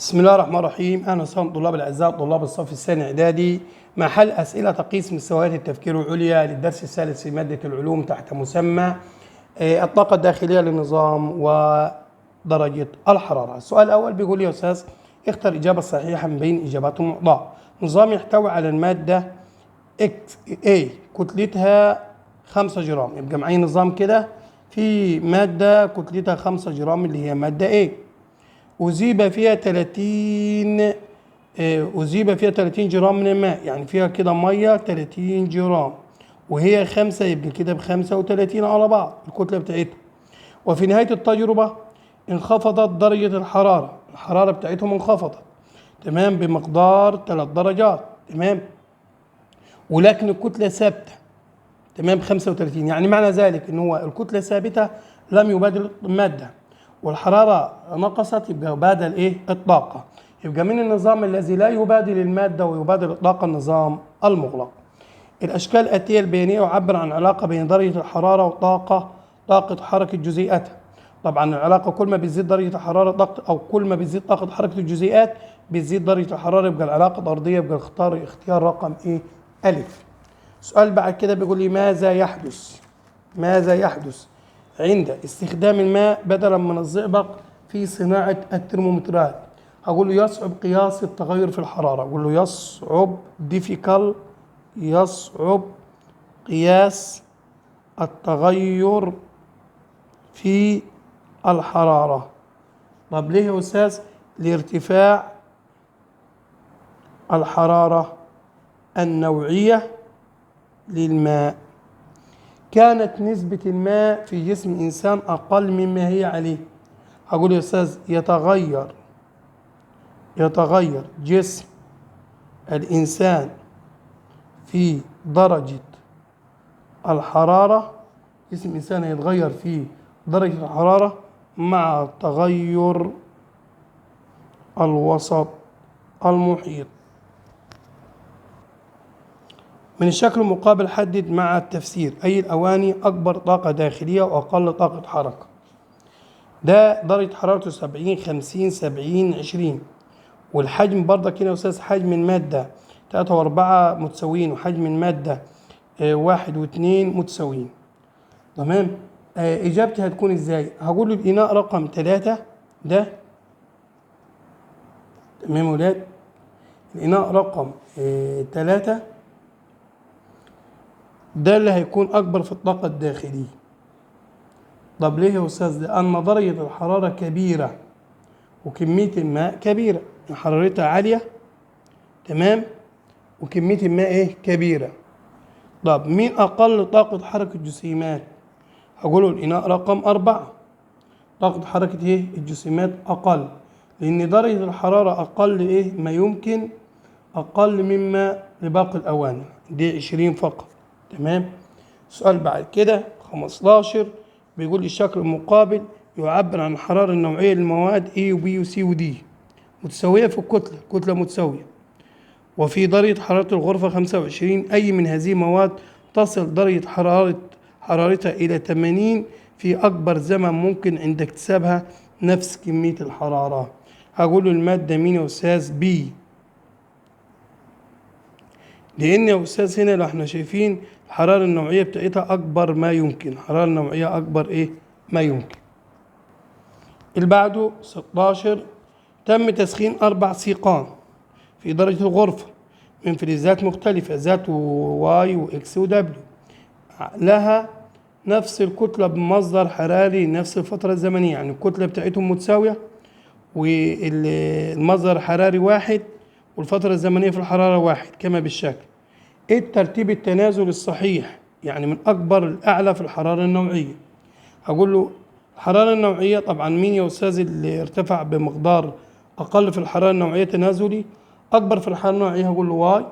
بسم الله الرحمن الرحيم. أهلا وسهلا طلاب الأعزاء طلاب الصف الثاني إعدادي مع حل أسئلة تقيس مستويات التفكير العليا للدرس الثالث في مادة العلوم تحت مسمى الطاقة الداخلية للنظام ودرجة الحرارة. السؤال الأول بيقول لي يا أستاذ اختر إجابة صحيحة من بين إجابات المعطاة. نظام يحتوي على المادة A كتلتها 5 جرام، يبقى معي نظام كده في مادة كتلتها 5 جرام اللي هي مادة A أذيب فيها 30 جرام من الماء، يعني فيها كده مية 30 جرام وهي 5، يبقى كده ب35 على بعض الكتلة بتاعتها. وفي نهاية التجربة انخفضت درجة الحرارة بتاعتهم انخفضت تمام بمقدار 3 درجات تمام، ولكن الكتلة ثابتة تمام 35. يعني معنى ذلك ان هو الكتلة ثابتة لم يبادل المادة والحرارة نقصت، يبقى يبادل الطاقة. يبقى من النظام الذي لا يبادل المادة ويبادل الطاقة النظام المغلق. الأشكال الآتية البيانية يعبر عن علاقة بين درجة الحرارة طاقة حركة جزيئاتها. طبعا العلاقة كل ما بتزيد درجة الحرارة أو كل ما بتزيد طاقة حركة الجزيئات بتزيد درجة الحرارة، يبقى العلاقة طردية، يبقى اختيار رقم ألف. السؤال بعد كده بيقول لي ماذا يحدث عند استخدام الماء بدلا من الزئبق في صناعة الترمومترات؟ هقول له يصعب قياس التغير في الحرارة. أقول له يصعب قياس التغير في الحرارة. طب ليه يا أستاذ؟ لارتفاع الحرارة النوعية للماء. كانت نسبة الماء في جسم الإنسان أقل مما هي عليه. هقول يا أستاذ يتغير جسم الإنسان في درجة الحرارة. جسم الإنسان يتغير في درجة الحرارة مع تغير الوسط المحيط. من الشكل المقابل حدد مع التفسير أي الأواني أكبر طاقة داخلية وأقل طاقة حركة. ده درجة حرارته 70 50 70 20، والحجم برضك هنا يا أستاذ حجم المادة 3 و4 متساويين وحجم المادة 1 و2 متساويين تمام. إجابتي هتكون إزاي؟ هقول له الإناء رقم 3 ده تمام يا ولاد، الإناء رقم 3 ده اللي هيكون أكبر في الطاقة الداخلية. طب ليه يا أستاذ؟ لأن درجة الحرارة كبيرة وكمية الماء كبيرة، حرارتها عالية تمام وكمية الماء كبيرة. طب مين أقل طاقة حركة الجسيمات؟ هقوله الإناء رقم 4 طاقة حركة الجسيمات أقل، لأن درجة الحرارة أقل ما يمكن، أقل مما لباقي الأواني، دي 20 فقط تمام. السؤال بعد كده 15 بيقول لي الشكل المقابل يعبر عن الحرارة النوعية للمواد A و B و C و D متساوية في كتلة متساوية، وفي درجة حرارة الغرفة 25. أي من هذه المواد تصل درجة حرارتها إلى 80 في أكبر زمن ممكن عند اكتسابها نفس كمية الحرارة؟ هقول له المادة مين يا أستاذ؟ B، لأن يا أستاذ هنا لو احنا شايفين الحرارة النوعية بتاعتها أكبر ما يمكن، الحرارة النوعية أكبر ما يمكن. اللي بعده 16 تم تسخين 4 سيقان في درجة الغرفة من فلزات مختلفة ذات واي وإكس ودبليو، لها نفس الكتلة بمصدر حراري نفس الفترة الزمنية، يعني الكتلة بتاعتهم متساوية والمصدر الحراري واحد والفترة الزمنية في الحرارة واحد كما بالشكل. ايه الترتيب التنازل الصحيح يعني من أكبر الأعلى في الحرارة النوعية؟ هقول له الحرارة النوعية طبعا مين يا أستاذ اللي ارتفع بمقدار أقل في الحرارة النوعية تنازلي؟ أكبر في الحرارة النوعية هقول له واي،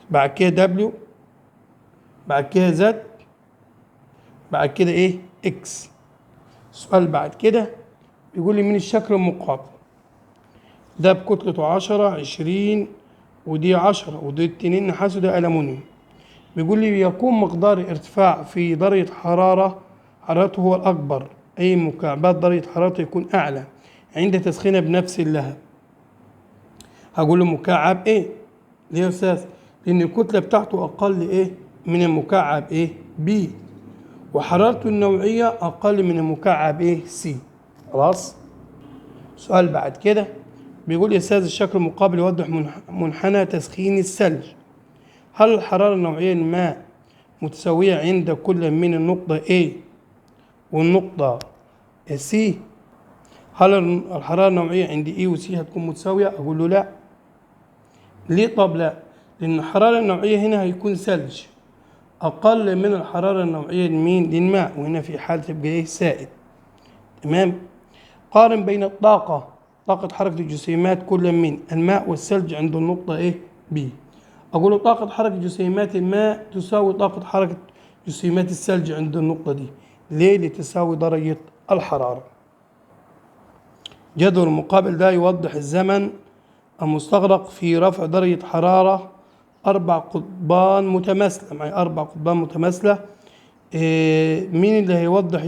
بعد كده دبليو، بعد كده زد، بعد كده اكس. السؤال بعد كده بيقول لي من الشكل المقابل ده بكتلته 10 20 ودي 10 ودي 2 نحاس وده ألمونيوم. بيقول لي يكون مقدار ارتفاع في درجة حرارته هو الأكبر، أي مكعبات درجة حرارته يكون أعلى عند تسخينها بنفس اللهب. هقول له مكعب ايه؟ ليه يا استاذ؟ لان الكتله بتاعته اقل ايه من المكعب ايه بي، وحرارته النوعيه اقل من المكعب ايه سي. خلاص. سؤال بعد كده بيقول يا استاذ الشكل المقابل يوضح منحنى تسخين الثلج. هل الحراره النوعيه للماء متساويه عند كل من النقطه A والنقطه C؟ هل الحراره النوعيه عند A و C هتكون متساويه؟ اقول له لا. ليه؟ طب لا، لأن الحرارة النوعية هنا هيكون ثلج أقل من الحرارة النوعية لمين؟ للماء، وهنا في حالة تبقى إيه؟ سائل. تمام؟ قارن بين الطاقة، طاقة حركة الجسيمات كل من الماء والثلج عند النقطة إيه؟ B. أقول له طاقة حركة جسيمات الماء تساوي طاقة حركة جسيمات الثلج عند النقطة دي. ليه؟ لتساوي درجة الحرارة. جدول المقابل ده يوضح الزمن المستغرق في رفع درجة حرارة 4 قضبان متماثلة. معي 4 قضبان متماثلة. مين اللي هيوضح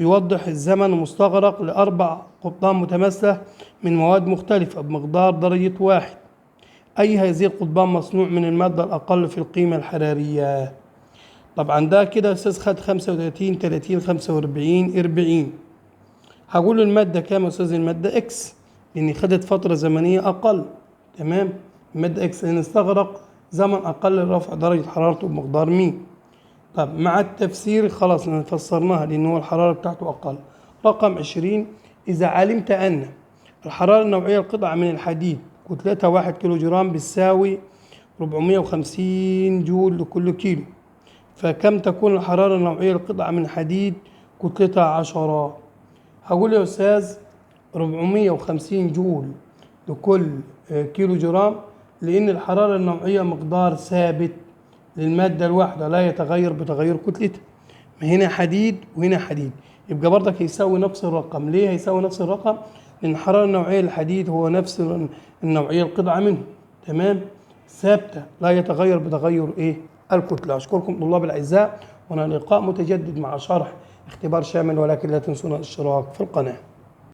يوضح الزمن المستغرق ل4 قضبان متماثلة من مواد مختلفة بمقدار درجة 1؟ أي هذه القضبان مصنوع من المادة الأقل في القيمة الحرارية؟ طبعا ده كده أستاذ خد 35 30 45 40. هقول له المادة كام يا أستاذ؟ المادة إكس، لأن خدت فترة زمنية أقل. تمام؟ المادة إكس لأن استغرق زمن أقل لرفع درجة حرارته بمقدار مين. طب مع التفسير خلاص فسرناها لأن هو الحرارة بتاعته أقل. رقم 20 إذا علمت أن الحرارة النوعية لقطعة من الحديد كتلتها 1 كيلو جرام بتساوي 450 جول لكل كيلو، فكم تكون الحرارة النوعية لقطعة من الحديد كتلتها 10؟ هقول يا أستاذ 450 جول لكل كيلو جرام، لأن الحرارة النوعية مقدار ثابت للمادة الواحدة لا يتغير بتغير كتلتها. هنا حديد وهنا حديد، يبقى برضك هيساوي نفس الرقم. ليه هيساوي نفس الرقم؟ لأن الحرارة النوعية للحديد هو نفس النوعية القطعة منه. تمام؟ ثابتة لا يتغير بتغير إيه؟ الكتلة. أشكركم طلاب الأعزاء، وأنا لقاء متجدد مع شرح اختبار شامل، ولكن لا تنسونا الاشتراك في القناة.